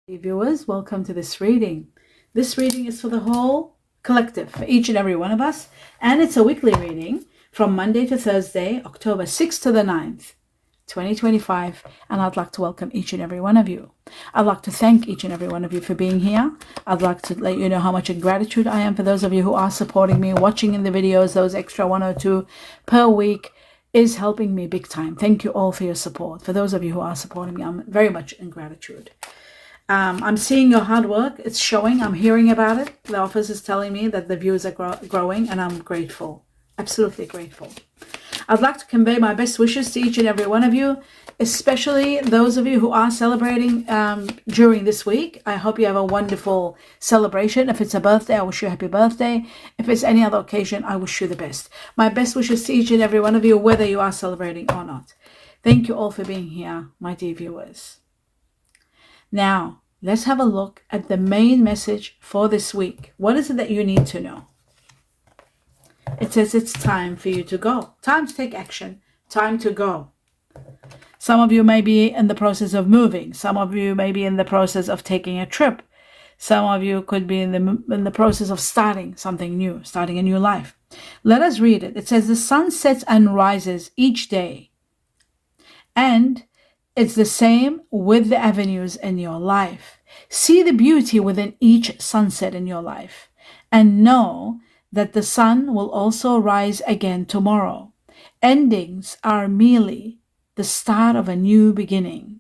Hey viewers, welcome to this reading. This reading is for the whole collective, for each and every one of us, and it's a weekly reading from Monday to Thursday, October 6th to the 9th, 2025, and I'd like to welcome each and every one of you. I'd like to thank each and every one of you for being here. I'd like to let you know how much in gratitude I am for those of you who are supporting me, watching in the videos. Those extra 1 or 2 per week is helping me big time. Thank you all for your support. For those of you who are supporting me, I'm very much in gratitude. I'm seeing your hard work. It's showing. I'm hearing about it. The office is telling me that the views are growing, and I'm grateful. Absolutely grateful. I'd like to convey my best wishes to each and every one of you, especially those of you who are celebrating during this week. I hope you have a wonderful celebration. If it's a birthday, I wish you a happy birthday. If it's any other occasion, I wish you the best. My best wishes to each and every one of you, whether you are celebrating or not. Thank you all for being here, my dear viewers. Now, let's have a look at the main message for this week. What is it that you need to know? It says it's time for you to go. Time to take action. Time to go. Some of you may be in the process of moving. Some of you may be in the process of taking a trip. Some of you could be in the process of starting something new, starting a new life. Let us read it. It says the sun sets and rises each day. And it's the same with the avenues in your life. See the beauty within each sunset in your life, and know that the sun will also rise again tomorrow. Endings are merely the start of a new beginning,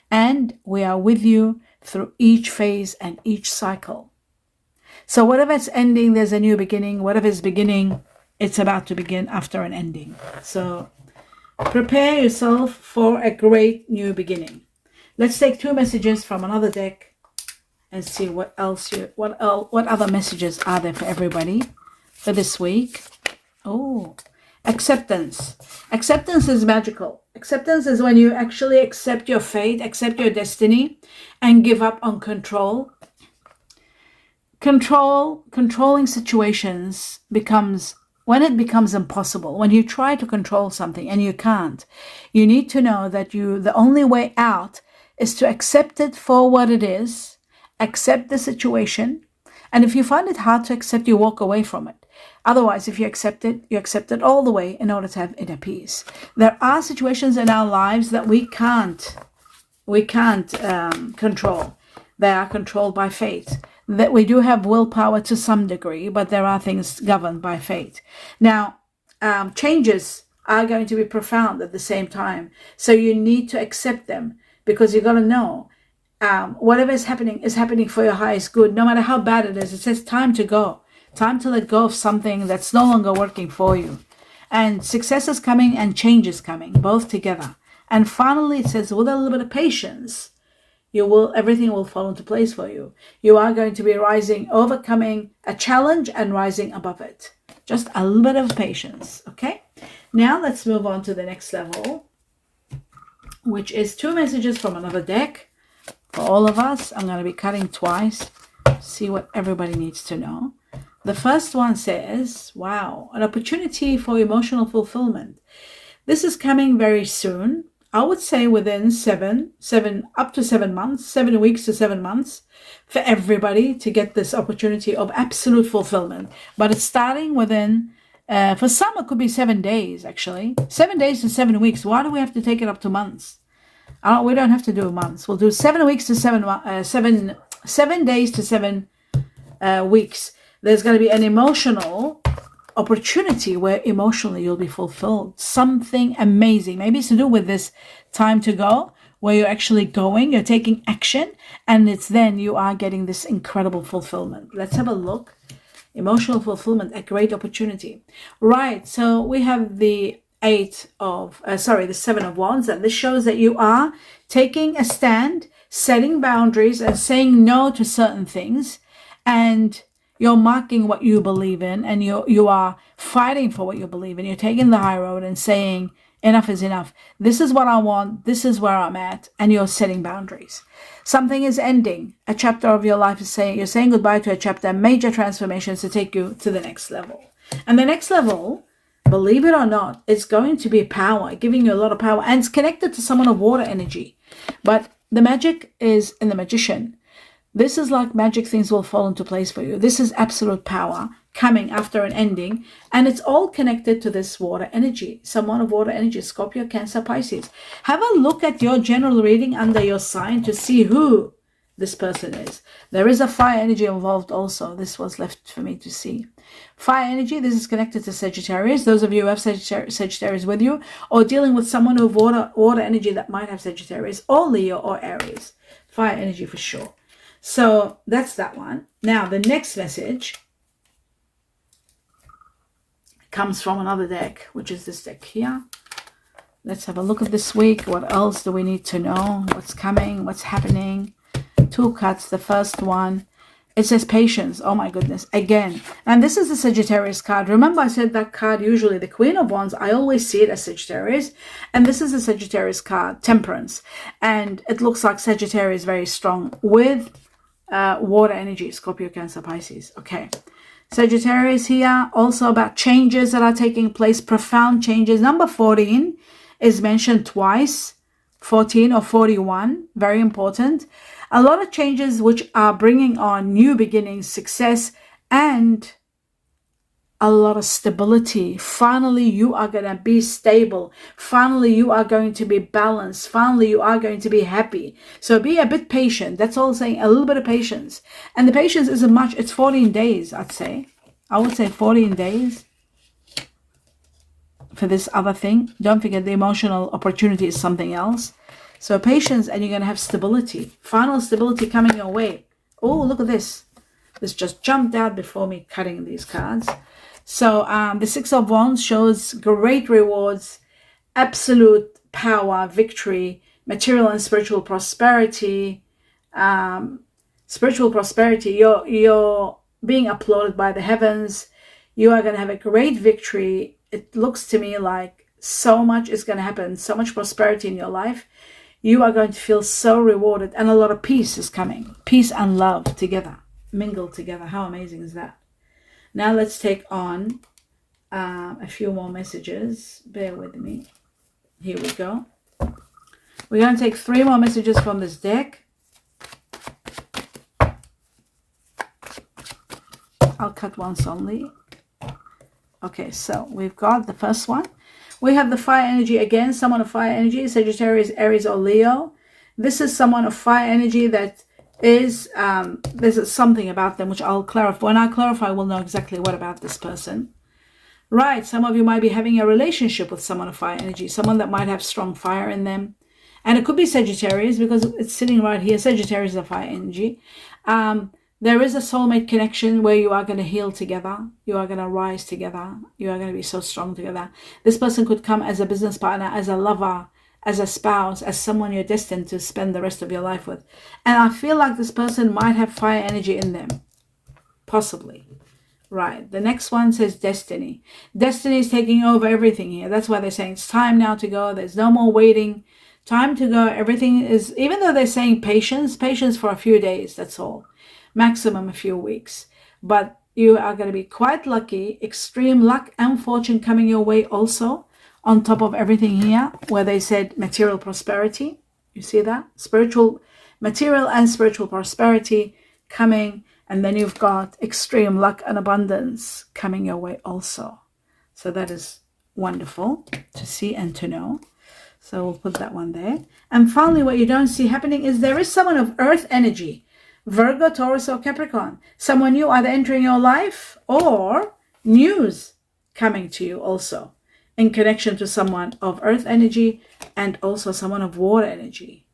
and we are with you through each phase and each cycle. So whatever it's ending, there's a new beginning. Whatever is beginning, it's about to begin after an ending. So prepare yourself for a great new beginning. Let's take 2 messages from another deck and see what other messages are there for everybody for this week. Oh, acceptance. Acceptance is magical. Acceptance is when you actually accept your fate, accept your destiny, and give up on control. Controlling situations when it becomes impossible, when you try to control something and you can't, you need to know that the only way out is to accept it for what it is, accept the situation, and if you find it hard to accept, you walk away from it. Otherwise, if you accept it all the way in order to have inner peace. There are situations in our lives that we can't control. They are controlled by fate. That we do have willpower to some degree, but there are things governed by fate. Now, changes are going to be profound at the same time. So you need to accept them, because you've got to know whatever is happening for your highest good, no matter how bad it is. It says time to go. Time to let go of something that's no longer working for you. And success is coming and change is coming, both together. And finally, it says with a little bit of patience, everything will fall into place for you. You are going to be rising, overcoming a challenge and rising above it. Just a little bit of patience, okay? Now let's move on to the next level, which is 2 messages from another deck for all of us. I'm going to be cutting twice, see what everybody needs to know. The first one says, wow, an opportunity for emotional fulfillment. This is coming very soon. I would say within 7 months, 7 weeks to 7 months for everybody to get this opportunity of absolute fulfillment. But it's starting within, for some it could be 7 days actually. 7 days to 7 weeks. Why do we have to take it up to months? We don't have to do months. We'll do 7 weeks to 7 days to 7 weeks. There's going to be an emotional opportunity where emotionally you'll be fulfilled. Something amazing. Maybe it's to do with this time to go, where you're actually going, you're taking action, and it's then you are getting this incredible fulfillment. Let's have a look. Emotional fulfillment, a great opportunity. Right, so we have the 7 of Wands, and this shows that you are taking a stand, setting boundaries, and saying no to certain things, and you're marking what you believe in, and you are fighting for what you believe in. You're taking the high road and saying, enough is enough. This is what I want. This is where I'm at. And you're setting boundaries. Something is ending. A chapter of your life is saying, you're saying goodbye to a chapter, major transformations to take you to the next level. And the next level, believe it or not, is going to be power, giving you a lot of power. And it's connected to someone of water energy. But the magic is in the magician. This is like magic, things will fall into place for you. This is absolute power coming after an ending, and it's all connected to this water energy. Someone of water energy, Scorpio, Cancer, Pisces. Have a look at your general reading under your sign to see who this person is. There is a fire energy involved also. This was left for me to see. Fire energy, this is connected to Sagittarius. Those of you who have Sagittarius with you, or dealing with someone of water energy that might have Sagittarius, or Leo, or Aries. Fire energy for sure. So that's that one. Now the next message comes from another deck, which is this deck here. Let's have a look at this week. What else do we need to know? What's coming? What's happening? 2 cards. The first one, it says patience. Oh my goodness. Again. And this is the Sagittarius card. Remember I said that card, usually the Queen of Wands, I always see it as Sagittarius. And this is the Sagittarius card, Temperance. And it looks like Sagittarius is very strong with water energy, Scorpio, Cancer, Pisces. Okay. Sagittarius here, also about changes that are taking place, profound changes. Number 14 is mentioned twice, 14 or 41, very important. A lot of changes which are bringing on new beginnings, success, and a lot of stability. Finally, you are going to be stable. Finally, you are going to be balanced. Finally, you are going to be happy. So be a bit patient. That's all I'm saying, a little bit of patience. And the patience isn't much. It's 14 days, I'd say. I would say 14 days for this other thing. Don't forget the emotional opportunity is something else. So patience, and you're going to have stability. Final stability coming your way. Oh, look at this. This just jumped out before me cutting these cards. So the 6 of Wands shows great rewards, absolute power, victory, material and spiritual prosperity. Spiritual prosperity, you're being applauded by the heavens. You are going to have a great victory. It looks to me like so much is going to happen, so much prosperity in your life. You are going to feel so rewarded, and a lot of peace is coming. Peace and love together, mingled together. How amazing is that? Now let's take on a few more messages. Bear with me. Here we go. We're going to take 3 more messages from this deck. I'll cut once only. Okay, so we've got the first one. We have the fire energy again, someone of fire energy, Sagittarius, Aries, or Leo. This is someone of fire energy that is, there's something about them which I'll clarify. When I clarify, we'll know exactly what about this person. Right, some of you might be having a relationship with someone of fire energy, someone that might have strong fire in them. And it could be Sagittarius because it's sitting right here. Sagittarius is a fire energy. There is a soulmate connection where you are going to heal together. You are going to rise together. You are going to be so strong together. This person could come as a business partner, as a lover, as a spouse, as someone you're destined to spend the rest of your life with. And I feel like this person might have fire energy in them. Possibly. Right. The next one says destiny. Destiny is taking over everything here. That's why they're saying it's time now to go. There's no more waiting. Time to go. Everything is, even though they're saying patience for a few days, that's all. Maximum a few weeks. But you are going to be quite lucky. Extreme luck and fortune coming your way also. On top of everything here, where they said material prosperity. You see that? Spiritual, material and spiritual prosperity coming. And then you've got extreme luck and abundance coming your way also. So that is wonderful to see and to know. So we'll put that one there. And finally, what you don't see happening is there is someone of earth energy. Virgo, Taurus, or Capricorn. Someone new either entering your life or news coming to you also. In connection to someone of earth energy and also someone of water energy.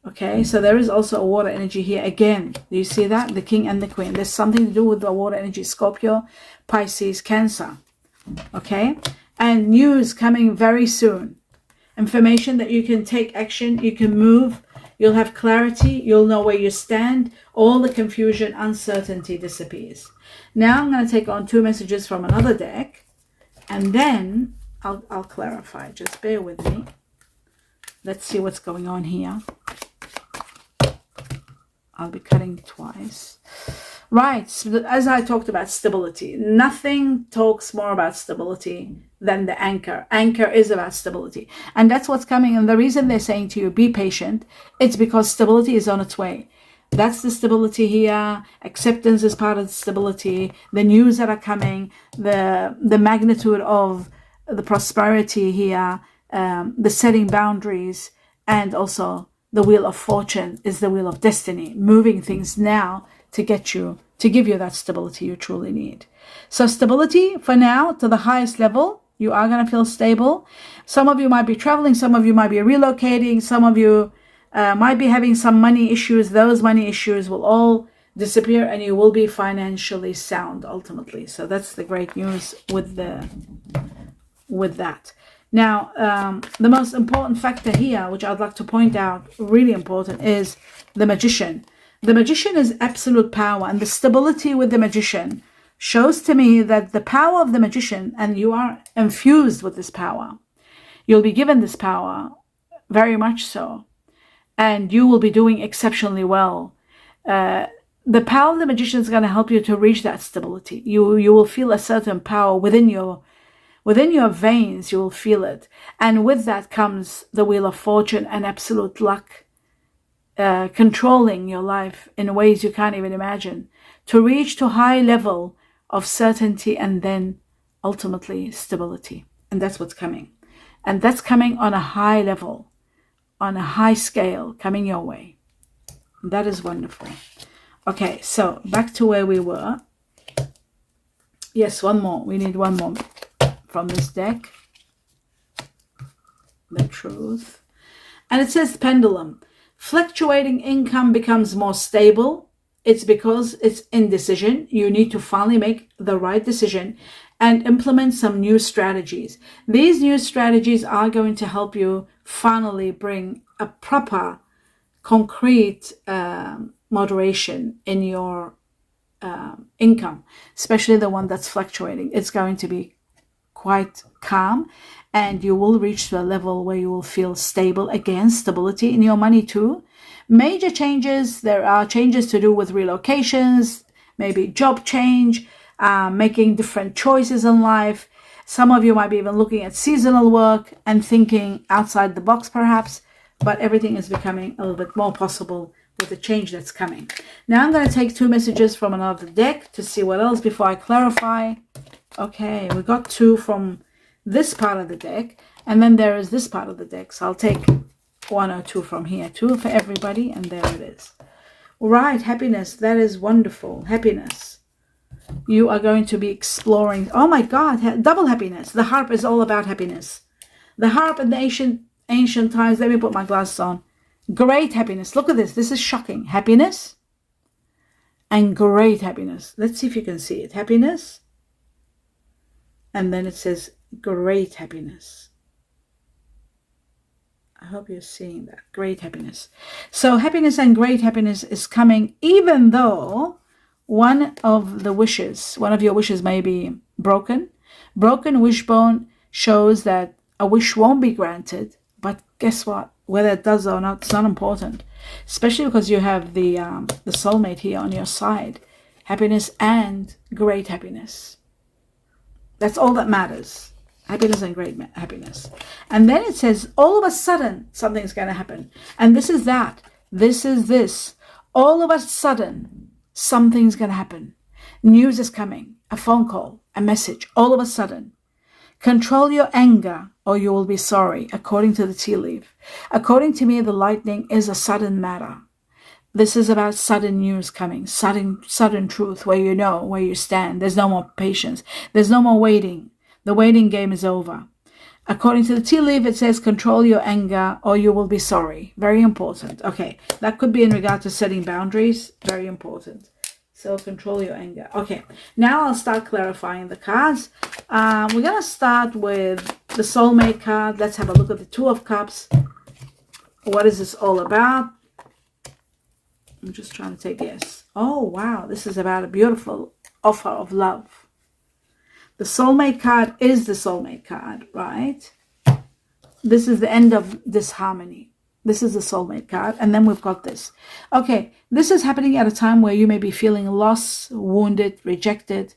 Okay, so there is also a water energy here. Again, do you see that? The king and the queen. There's something to do with the water energy. Scorpio, Pisces, Cancer. Okay, and news coming very soon. Information that you can take action. You can move. You'll have clarity. You'll know where you stand. All the confusion, uncertainty disappears. Now I'm going to take on 2 messages from another deck. And then I'll clarify. Just bear with me. Let's see what's going on here. I'll be cutting twice. Right. So as I talked about stability, nothing talks more about stability than the anchor. Anchor is about stability. And that's what's coming. And the reason they're saying to you, be patient, it's because stability is on its way. That's the stability here. Acceptance is part of the stability. The news that are coming, the magnitude of the prosperity here, the setting boundaries, and also the wheel of fortune is the wheel of destiny, moving things now to give you that stability you truly need. So stability for now to the highest level. You are going to feel stable. Some of you might be traveling. Some of you might be relocating. Some of you might be having some money issues. Those money issues will all disappear and you will be financially sound ultimately. So that's the great news with that. Now, the most important factor here, which I'd like to point out, really important, is the magician. The magician is absolute power, and the stability with the magician shows to me that the power of the magician, and you are infused with this power. You'll be given this power, very much so, and you will be doing exceptionally well. The power of the magician is going to help you to reach that stability. You will feel a certain power within your veins. You will feel it, and with that comes the wheel of fortune and absolute luck, controlling your life in ways you can't even imagine, to reach to high level of certainty and then ultimately stability. And that's what's coming. And that's coming on a high level, on a high scale, coming your way. That is wonderful. Okay, so back to where we were. Yes, one more. We need one more from this deck. The truth. And it says pendulum. Fluctuating income becomes more stable. It's because it's indecision. You need to finally make the right decision and implement some new strategies. These new strategies are going to help you finally bring a proper, concrete moderation in your income, especially the one that's fluctuating. It's going to be quite calm, and you will reach to a level where you will feel stable again, stability in your money too. Major changes, there are changes to do with relocations, maybe job change, making different choices in life. Some of you might be even looking at seasonal work and thinking outside the box perhaps, but everything is becoming a little bit more possible with the change that's coming. Now I'm going to take 2 messages from another deck to see what else before I clarify. Okay, we got 2 from this part of the deck, and then there is this part of the deck. So I'll take 1 or 2 from here too for everybody, and there it is. Right, happiness. That is wonderful. Happiness. You are going to be exploring. Oh my God, double happiness. The harp is all about happiness. The harp in the ancient times. Let me put my glasses on. Great happiness. Look at this. This is shocking. Happiness and great happiness. Let's see if you can see it. Happiness. And then it says great happiness. I hope you're seeing that. Great happiness. So happiness and great happiness is coming, even though one of your wishes may be broken. Broken wishbone shows that a wish won't be granted. But guess what? Whether it does or not, it's not important. Especially because you have the soulmate here on your side. Happiness and great happiness. That's all that matters. Happiness and great happiness. And then it says, all of a sudden, something's going to happen. And this is that. This is this. All of a sudden, something's going to happen. News is coming. A phone call. A message. All of a sudden. Control your anger or you will be sorry, according to the tea leaf. According to me, the lightning is a sudden matter. This is about sudden news coming. Sudden truth where you know where you stand. There's no more patience. There's no more waiting. The waiting game is over. According to the tea leaf, it says control your anger or you will be sorry. Very important. Okay, that could be in regard to setting boundaries. Very important. So control your anger. Okay, now I'll start clarifying the cards. We're going to start with the soulmate card. Let's have a look at the 2 of Cups. What is this all about? I'm just trying to take yes. Oh, wow. This is about a beautiful offer of love. The soulmate card is the soulmate card, right? This is the end of this harmony. This is the soulmate card. And then we've got this. Okay, this is happening at a time where you may be feeling lost, wounded, rejected,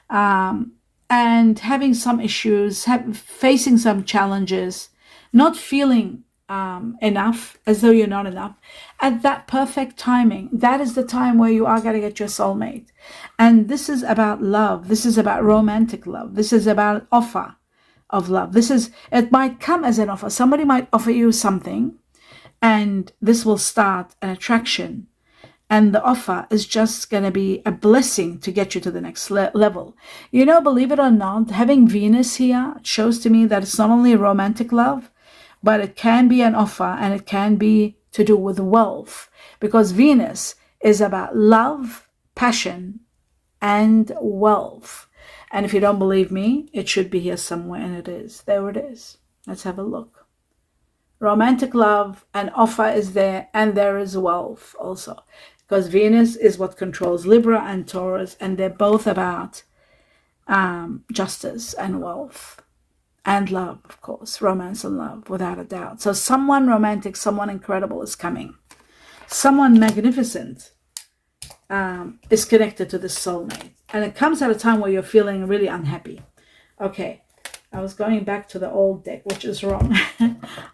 and having some issues, facing some challenges, not feeling enough, as though you're not enough. At that perfect timing, that is the time where you are going to get your soulmate. And this is about love. This is about romantic love. This is about offer of love. It might come as an offer. Somebody might offer you something, and this will start an attraction. And the offer is just going to be a blessing to get you to the next level. You know, believe it or not, having Venus here shows to me that it's not only romantic love, but it can be an offer, and it can be to do with wealth, because Venus is about love, passion, and wealth. And if you don't believe me, it should be here somewhere, and it is. There it is. Let's have a look. Romantic love, an offer is there, and there is wealth also, because Venus is what controls Libra and Taurus, and they're both about justice and wealth. And love, of course, romance and love, without a doubt. So someone romantic, someone incredible is coming. Someone magnificent is connected to this soulmate. And it comes at a time where you're feeling really unhappy. Okay, I was going back to the old deck, which is wrong.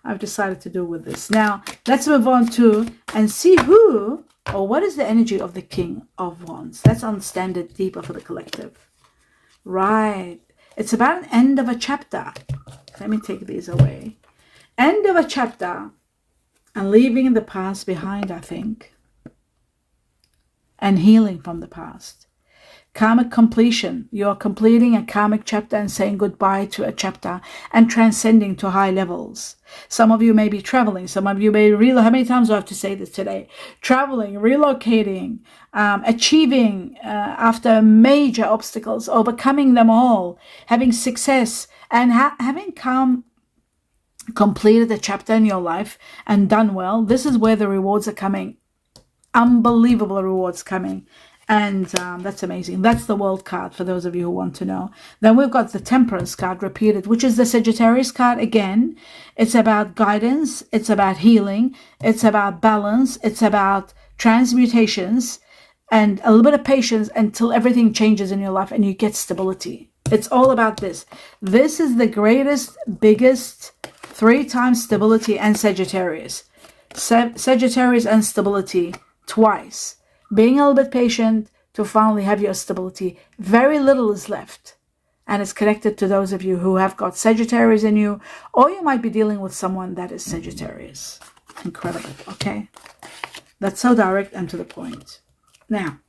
I've decided to do with this. Now, let's move on to and see who or what is the energy of the King of Wands. Let's understand it deeper for the collective. Right. It's about an end of a chapter. Let me take these away. End of a chapter and leaving the past behind, I think. And healing from the past. Karmic completion. You're completing a karmic chapter and saying goodbye to a chapter and transcending to high levels. Some of you may be traveling. Some of you may how many times do I have to say this today? Traveling, relocating, achieving after major obstacles, overcoming them all, having success, and having completed a chapter in your life and done well. This is where the rewards are coming. Unbelievable rewards coming. And that's amazing. That's the World card for those of you who want to know. Then we've got the Temperance card repeated, which is the Sagittarius card again. It's about guidance. It's about healing. It's about balance. It's about transmutations and a little bit of patience until everything changes in your life and you get stability. It's all about this. This is the greatest, biggest 3 times stability and Sagittarius. Sagittarius and stability twice. Being a little bit patient to finally have your stability. Very little is left. And it's connected to those of you who have got Sagittarius in you, or you might be dealing with someone that is Sagittarius. Incredible, okay? That's so direct and to the point. Now,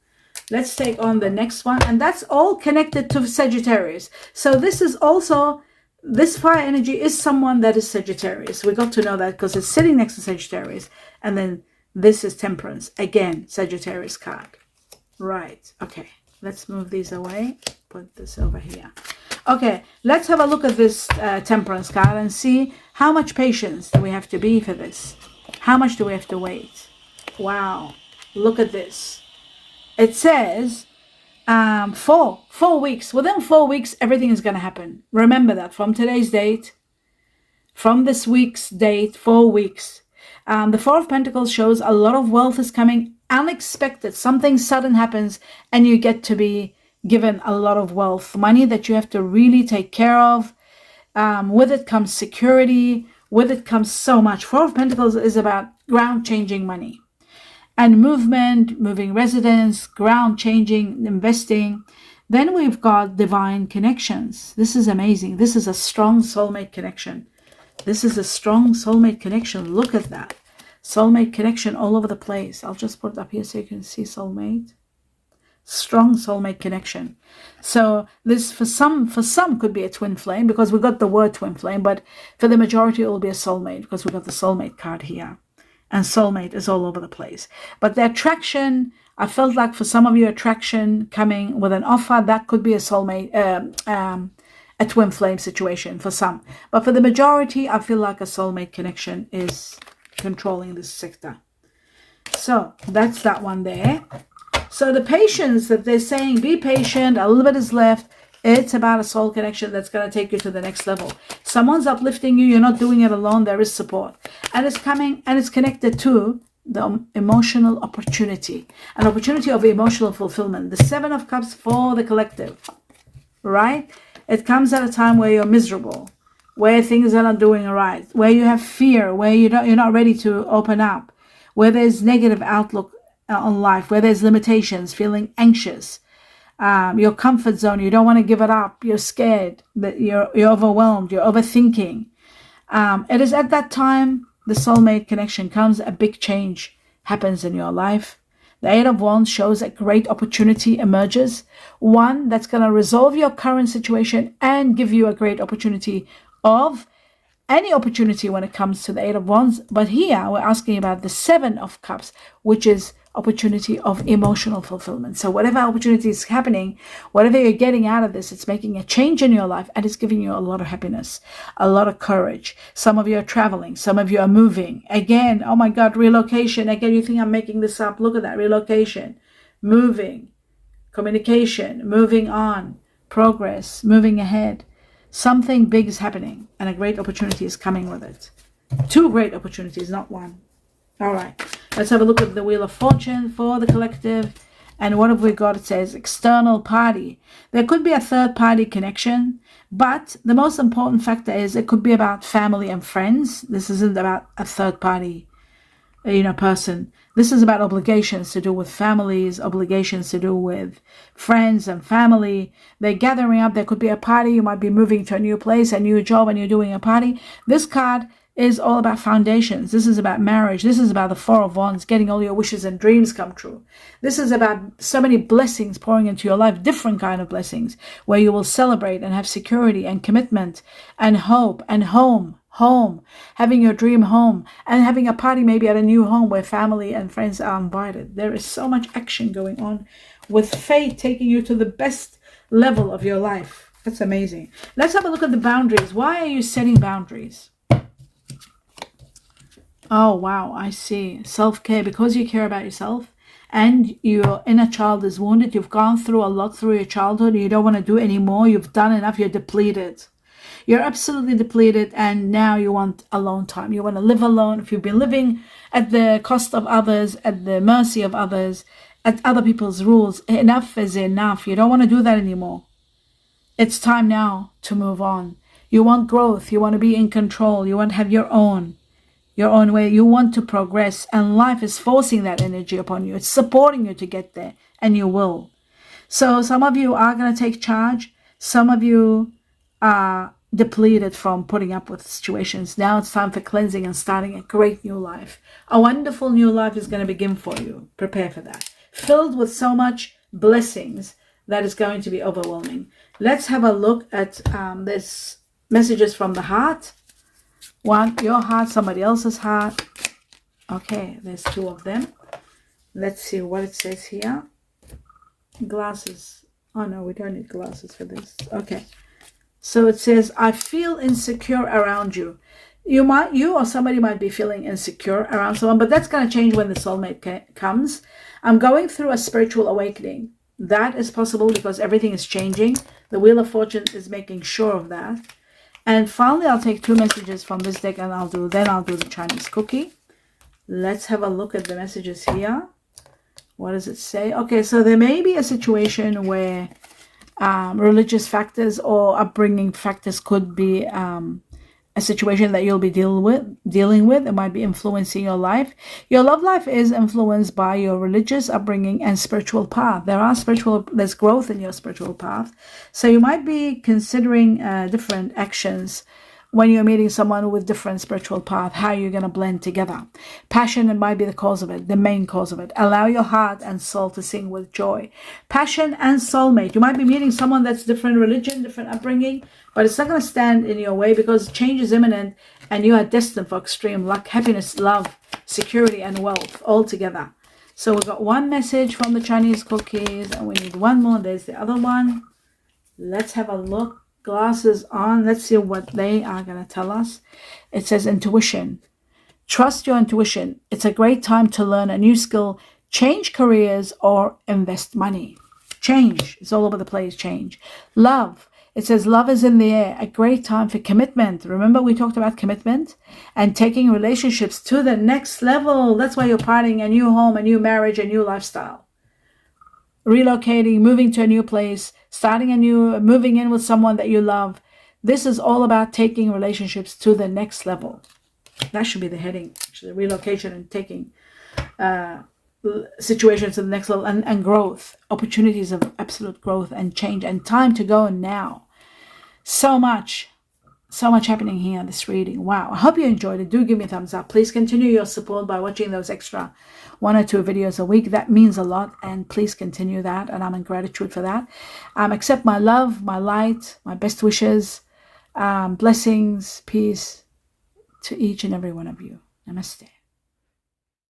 let's take on the next one. And that's all connected to Sagittarius. So this is also, this fire energy is someone that is Sagittarius. We got to know that because it's sitting next to Sagittarius. And then this is Temperance. Again, Sagittarius card. Right. Okay. Let's move these away. Put this over here. Okay. Let's have a look at this Temperance card and see how much patience do we have to be for this. How much do we have to wait? Wow. Look at this. It says 4 weeks. Within 4 weeks, everything is going to happen. Remember that from today's date, from this week's date, 4 weeks. The Four of Pentacles shows a lot of wealth is coming, unexpected. Something sudden happens and you get to be given a lot of wealth. Money that you have to really take care of. With it comes security. With it comes so much. Four of Pentacles is about ground changing money. And movement, moving residence, ground changing, investing. Then we've got divine connections. This is amazing. This is a strong soulmate connection. This is a strong soulmate connection. Look at that. Soulmate connection all over the place. I'll just put it up here so you can see soulmate. Strong soulmate connection. So this for some could be a twin flame because we got the word twin flame, but for the majority it will be a soulmate because we got the soulmate card here. And soulmate is all over the place. But the attraction, I felt like for some of you, attraction coming with an offer, that could be a soulmate, a twin flame situation for some. But for the majority, I feel like a soulmate connection is controlling this sector. So that's that one there. So the patience that they're saying, be patient, a little bit is left. It's about a soul connection that's going to take you to the next level. Someone's uplifting you. You're not doing it alone. There is support. And it's coming and it's connected to the emotional opportunity. An opportunity of emotional fulfillment. The 7 of Cups for the collective. Right? It comes at a time where you're miserable. where things are not doing right, where you have fear, where you're not ready to open up, where there's negative outlook on life, where there's limitations, feeling anxious, your comfort zone, you don't want to give it up, you're scared, that you're overwhelmed, you're overthinking. It is at that time the soulmate connection comes, a big change happens in your life. The Eight of Wands shows a great opportunity emerges, one that's going to resolve your current situation and give you a great opportunity of any opportunity when it comes to the Eight of Wands. But here we're asking about the Seven of Cups, which is opportunity of emotional fulfillment. So whatever opportunity is happening, whatever you're getting out of this, it's making a change in your life and it's giving you a lot of happiness, a lot of courage. Some of you are traveling, some of you are moving. Again, oh my God, relocation. Again, you think I'm making this up. Look at that, relocation, moving, communication, moving on, progress, moving ahead. Something big is happening and a great opportunity is coming with it. Two great opportunities, not one. All right, let's have a look at the Wheel of Fortune for the collective. And what have we got? It says external party. There could be a third party connection, but the most important factor is it could be about family and friends. This isn't about a third party, person. This is about obligations to do with families, obligations to do with friends and family. They're gathering up. There could be a party. You might be moving to a new place, a new job, and you're doing a party. This card is all about foundations. This is about marriage. This is about the Four of Wands, getting all your wishes and dreams come true. This is about so many blessings pouring into your life, different kind of blessings, where you will celebrate and have security and commitment and hope and home, having your dream home and having a party maybe at a new home where family and friends are invited. There is so much action going on with fate taking you to the best level of your life. That's amazing. Let's have a look at the boundaries. Why are you setting boundaries? Oh, wow, I see. Self-care, because you care about yourself and your inner child is wounded. You've gone through a lot through your childhood. You don't want to do anymore. You've done enough. You're depleted. You're absolutely depleted, and now you want alone time. You want to live alone. If you've been living at the cost of others, at the mercy of others, at other people's rules, enough is enough. You don't want to do that anymore. It's time now to move on. You want growth. You want to be in control. You want to have your own way. You want to progress, and life is forcing that energy upon you. It's supporting you to get there, and you will. So some of you are going to take charge. Some of you are depleted from putting up with situations. Now it's time for cleansing and starting a great new life. A wonderful new life is going to begin for you. Prepare for that. Filled with so much blessings that is going to be overwhelming. Let's have a look at this messages from the heart. One, your heart, somebody else's heart. Okay, there's two of them. Let's see what it says here. Glasses. Oh no, we don't need glasses for this. Okay. So it says, I feel insecure around you. You or somebody might be feeling insecure around someone, but that's going to change when the soulmate comes. I'm going through a spiritual awakening. That is possible because everything is changing. The Wheel of Fortune is making sure of that. And finally, I'll take two messages from this deck and I'll do the Chinese cookie. Let's have a look at the messages here. What does it say? Okay, so there may be a situation where religious factors or upbringing factors could be a situation that you'll be dealing with. It might be influencing your life. Your love life is influenced by your religious upbringing and spiritual path. There's growth in your spiritual path. So you might be considering different actions when you're meeting someone with different spiritual path, how you're going to blend together. Passion, it might be the cause of it, the main cause of it. Allow your heart and soul to sing with joy. Passion and soulmate. You might be meeting someone that's different religion, different upbringing, but it's not going to stand in your way because change is imminent and you are destined for extreme luck, happiness, love, security, and wealth all together. So we've got one message from the Chinese cookies and we need one more. There's the other one. Let's have a look. Glasses on. Let's see what they are going to tell us. It says intuition. Trust your intuition. It's a great time to learn a new skill, change careers, or invest money. Change. It's all over the place. Change. Love. It says love is in the air. A great time for commitment. Remember we talked about commitment and taking relationships to the next level. That's why you're partying, a new home, a new marriage, a new lifestyle. Relocating, moving to a new place, moving in with someone that you love. This is all about taking relationships to the next level. That should be the heading, actually, relocation and taking situations to the next level, and growth, opportunities of absolute growth and change, and time to go now. So much happening here in this reading. Wow. I hope you enjoyed it. Do give me a thumbs up. Please continue your support by watching those extra 1 or 2 videos a week. That means a lot, and please continue that, and I'm in gratitude for that. Accept my love, my light, my best wishes, blessings, peace to each and every one of you. Namaste.